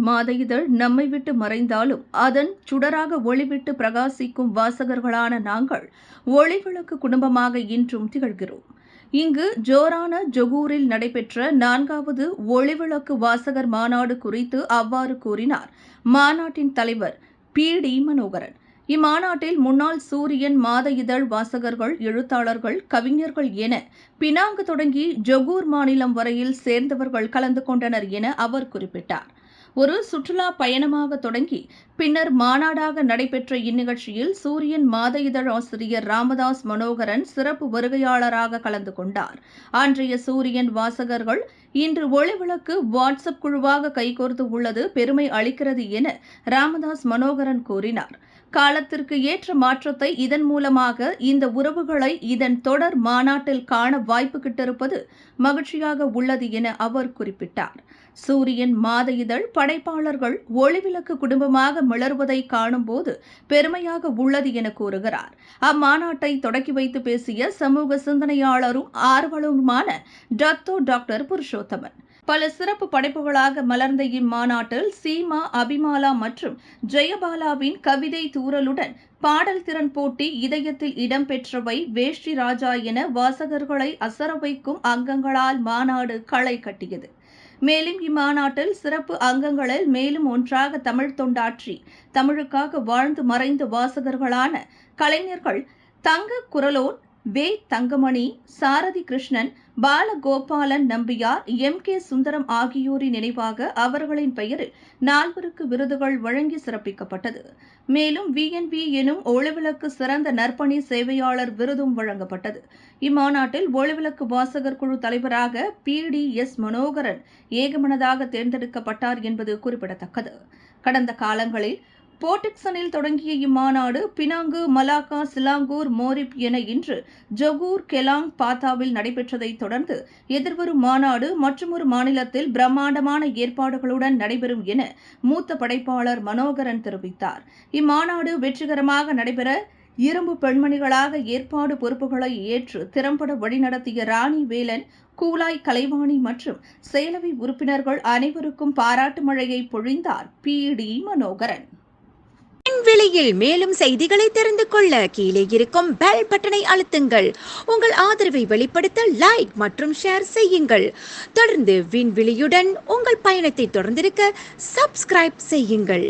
மாத இதழ் நம்மை விட்டு மறைந்தாலும் அதன் சுடராக ஒளிவிட்டு பிரகாசிக்கும் வாசகர்களான நாங்கள் ஒளிவிளக்கு குடும்பமாக இன்றும் திகழ்கிறோம். இங்கு ஜோரான ஜொகூரில் நடைபெற்ற 4வது ஒளிவிளக்கு வாசகர் மாநாடு குறித்து அவ்வாறு கூறினார் மாநாட்டின் தலைவர் பி.டி. மனோகரன். இம்மாநாட்டில் முன்னாள் சூரியன் மாத இதழ் வாசகர்கள், எழுத்தாளர்கள், கவிஞர்கள் என பினாங்கு தொடங்கி ஜொகூர் மாநிலம் வரையில் சேர்ந்தவர்கள் கலந்து கொண்டனர் என அவர் குறிப்பிட்டார். ஒரு சுற்றுலா பயணமாக தொடங்கி பின்னர் மாநாடாக நடைபெற்ற இந்நிகழ்ச்சியில் சூரியன் மாத இதழ் ஆசிரியர் ராமதாஸ் மனோகரன் சிறப்பு வருகையாளராக கலந்து கொண்டார். அன்றைய சூரியன் வாசகர்கள் இன்று ஒளிவிளக்கு வாட்ஸ்அப் குழுவாக கைகோர்த்து உள்ளது பெருமை அளிக்கிறது என ராமதாஸ் மனோகரன் கூறினார். காலத்திற்கு ஏற்ற மாற்றத்தை இதன் மூலமாக இந்த உறவுகளை இதன் தொடர் மாநாட்டில் காண வாய்ப்பு கிட்டிருப்பது மகிழ்ச்சியாக உள்ளது என அவர் குறிப்பிட்டார். சூரியன் மாத இதழ் படைப்பாளர்கள் ஒளிவிளக்கு குடும்பமாக மிளர்வதை காணும்போது பெருமையாக உள்ளது என கூறுகிறார். அம்மாநாட்டை தொடக்கி வைத்து பேசிய சமூக சிந்தனையாளரும் ஆர்வலருமான டாக்டர் புருஷோத்தமன், பல சிறப்பு படைப்புகளாக மலர்ந்த இம்மாநாட்டில் சீமா, அபிமாலா மற்றும் ஜெயபாலாவின் கவிதை தூறலுடன் பாடல் திறன் போட்டி, இதயத்தில் இடம்பெற்றவை, வேஷ்டி ராஜா என வாசகர்களை அசர வைக்கும் அங்கங்களால் மாநாடு களை கட்டியது. மேலும் இம்மாநாட்டில் சிறப்பு அங்கங்களில் மேலும் ஒன்றாக தமிழ் தொண்டாற்றி தமிழுக்காக வாழ்ந்து மறைந்த வாசகர்களான கலைஞர்கள் தங்க குரலோன், வே. தங்கமணி, சாரதி கிருஷ்ணன், பாலகோபாலன் நம்பியார், M.K. சுந்தரம் ஆகியோரின் நினைவாக அவர்களின் பெயரில் 4 விருதுகள் வழங்கி சிறப்பிக்கப்பட்டது. மேலும் VNV எனும் ஒளிவிளக்கு சிறந்த நற்பணி சேவையாளர் விருதும் வழங்கப்பட்டது. இம்மாநாட்டில் ஒளிவிளக்கு வாசகர் குழு தலைவராக P.D.S. மனோகரன் ஏகமனதாக தேர்ந்தெடுக்கப்பட்டார் என்பது குறிப்பிடத்தக்கது. கடந்த காலங்களில் போர்டிக்சனில் தொடங்கிய இம்மாநாடு பினாங்கு, மலாக்கா, சிலாங்கூர், மோரிப் என இன்று ஜொகூர், கெலாங், பாத்தாவில் நடைபெற்றதைத் தொடர்ந்து எதிர்வரும் மாநாடு மற்றொரு மாநிலத்தில் பிரம்மாண்டமான ஏற்பாடுகளுடன் நடைபெறும் என மூத்த படைப்பாளர் மனோகரன் தெரிவித்தார். இம்மாநாடு வெற்றிகரமாக நடைபெற இரும்பு பெண்மணிகளாக ஏற்பாடு பொறுப்புகளை ஏற்று திறம்பட வழிநடத்திய ராணி வேலன், கூலாய் கலைவாணி மற்றும் செயலவை உறுப்பினர்கள் அனைவருக்கும் பாராட்டு மழையை பொழிந்தார் P.D. மனோகரன். விலையில் மேலும் செய்திகளை தெரிந்து கொள்ள கீழே இருக்கும் பெல் பட்டனை அழுத்துங்கள். உங்கள் ஆதரவை வெளிப்படுத்த லைக் மற்றும் ஷேர் செய்யுங்கள். தொடர்ந்து விண்வெளியுடன் உங்கள் பயணத்தை தொடர்ந்திருக்க சப்ஸ்கிரைப் செய்யுங்கள்.